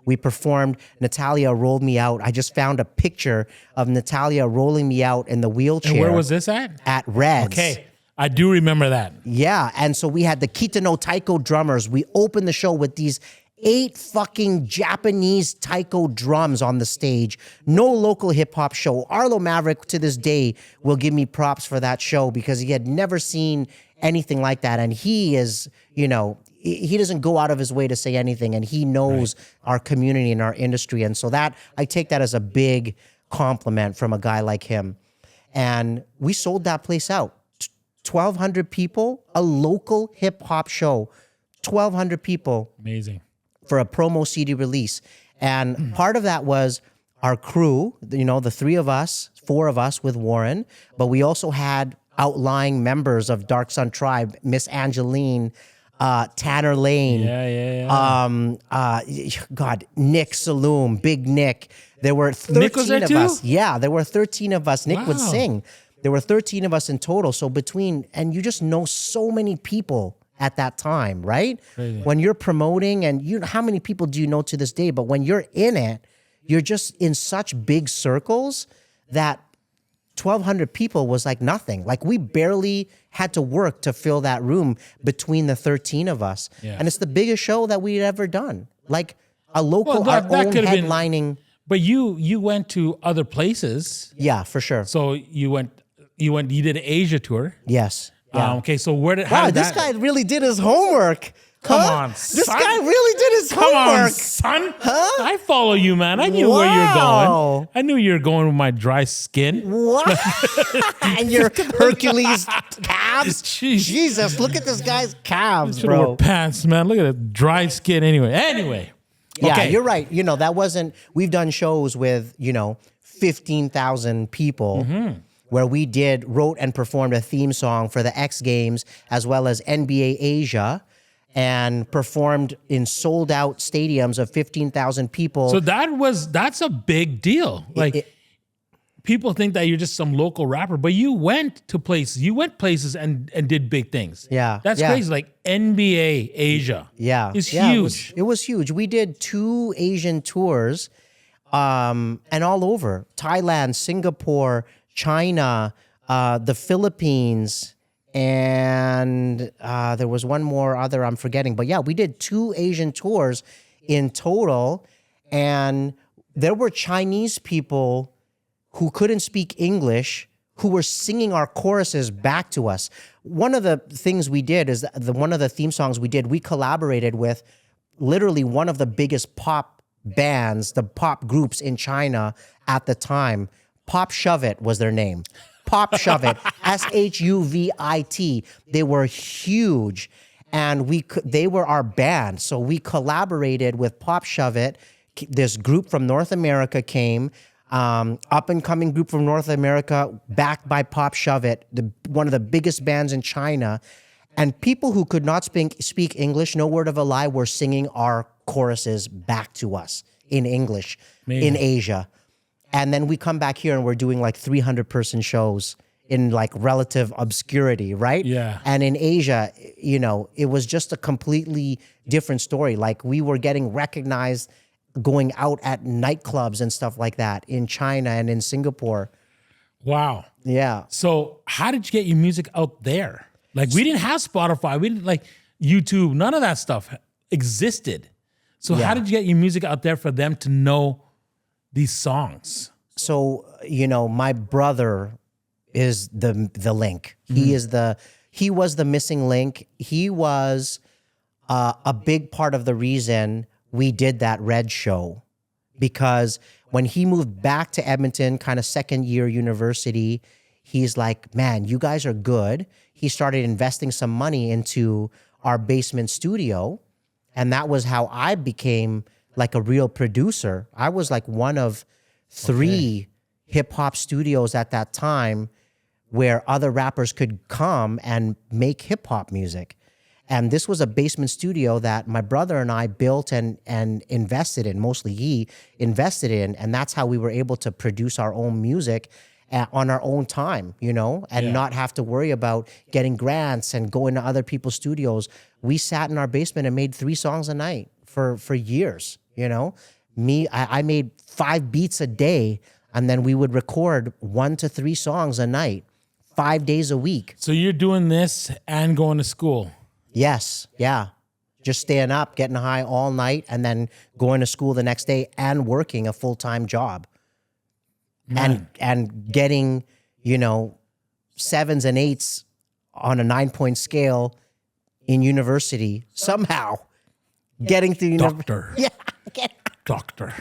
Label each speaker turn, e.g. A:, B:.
A: We performed. Natalia rolled me out. I just found a picture of Natalia rolling me out in the wheelchair.
B: And where was this at?
A: At Reds.
B: Okay. I do remember that.
A: Yeah. And so we had the Kitano Taiko drummers. We opened the show with these 8 fucking Japanese taiko drums on the stage. No local hip hop show. Arlo Maverick to this day will give me props for that show because he had never seen anything like that. And he is, you know, he doesn't go out of his way to say anything, and he knows our community and our industry. And so that, I take that as a big compliment from a guy like him. And we sold that place out. 1,200 people, a local hip hop show, 1,200 people.
B: Amazing.
A: For a promo CD release. And part of that was our crew, you know, the 4 of us with Warren, but we also had outlying members of Dark Sun Tribe, Miss Angeline, Tanner Lane, Nick Saloom, Big Nick. There were 13 of us. Yeah, there were 13 of us. Nick would sing. There were 13 of us in total. So and you just know so many people at that time, right?
B: Crazy.
A: When you're promoting, and how many people do you know to this day? But when you're in it, you're just in such big circles that 1,200 people was like nothing. Like we barely had to work to fill that room between the 13 of us. Yeah. And it's the biggest show that we'd ever done. Like a local, our own headlining.
B: But you went to other places.
A: Yeah, for sure.
B: So you did an Asia tour.
A: Yes. Yeah.
B: Okay, so
A: this guy really did his homework.
B: Come on, son.
A: This guy really did his homework.
B: Come on, son.
A: Huh?
B: I follow you, man. I knew where you're going. I knew you were going with my dry skin.
A: What? And your Hercules calves?
B: Jeez.
A: Jesus, look at this guy's calves,
B: Should have wore pants, man. Look at that dry skin Anyway.
A: Yeah,
B: okay.
A: You're right. You know, we've done shows with, 15,000 people. Where we wrote and performed a theme song for the X Games as well as NBA Asia, and performed in sold out stadiums of 15,000 people.
B: So that's a big deal. Like people think that you're just some local rapper, but you went places and did big things.
A: Yeah.
B: That's crazy. Like NBA Asia.
A: Yeah.
B: It's huge.
A: It was huge. We did 2 Asian tours, and all over Thailand, Singapore, China, the Philippines, and there was one more other I'm forgetting. But yeah, we did 2 Asian tours in total, and there were Chinese people who couldn't speak English who were singing our choruses back to us. One of the things we did is one of the theme songs we did, we collaborated with literally one of the biggest pop bands, the pop groups in China at the time. Pop Shove It was their name. Pop Shove It, SHUVIT. They were huge, and they were our band. So we collaborated with Pop Shove It. This group from North America came, up and coming group from North America, backed by Pop Shove It, one of the biggest bands in China. And people who could not speak English, no word of a lie, were singing our choruses back to us in English in Asia. And then we come back here and we're doing like 300-person shows in like relative obscurity, right?
B: Yeah.
A: And in Asia, it was just a completely different story. Like we were getting recognized going out at nightclubs and stuff like that in China and in Singapore.
B: Wow.
A: Yeah.
B: So how did you get your music out there? Like we didn't have Spotify. We didn't like YouTube. None of that stuff existed. So how did you get your music out there for them to know these songs?
A: So, my brother is the link. He was the missing link. He was a big part of the reason we did that Red show, because when he moved back to Edmonton, kind of second year university, he's like, man, you guys are good. He started investing some money into our basement studio. And that was how I became like a real producer. I was like one of 3 hip hop studios at that time where other rappers could come and make hip hop music. And this was a basement studio that my brother and I built and invested in. Mostly he invested in. And that's how we were able to produce our own music on our own time, and not have to worry about getting grants and going to other people's studios. We sat in our basement and made 3 songs a night for years, You know, I made 5 beats a day, and then we would record 1 to 3 songs a night, 5 days a week.
B: So you're doing this and going to school.
A: Yes. Yeah. Just staying up, getting high all night, and then going to school the next day and working a full-time job. And getting, 7s and 8s on a 9-point scale in university somehow. Getting through
B: Doctor.
A: Yeah.
B: Doctor.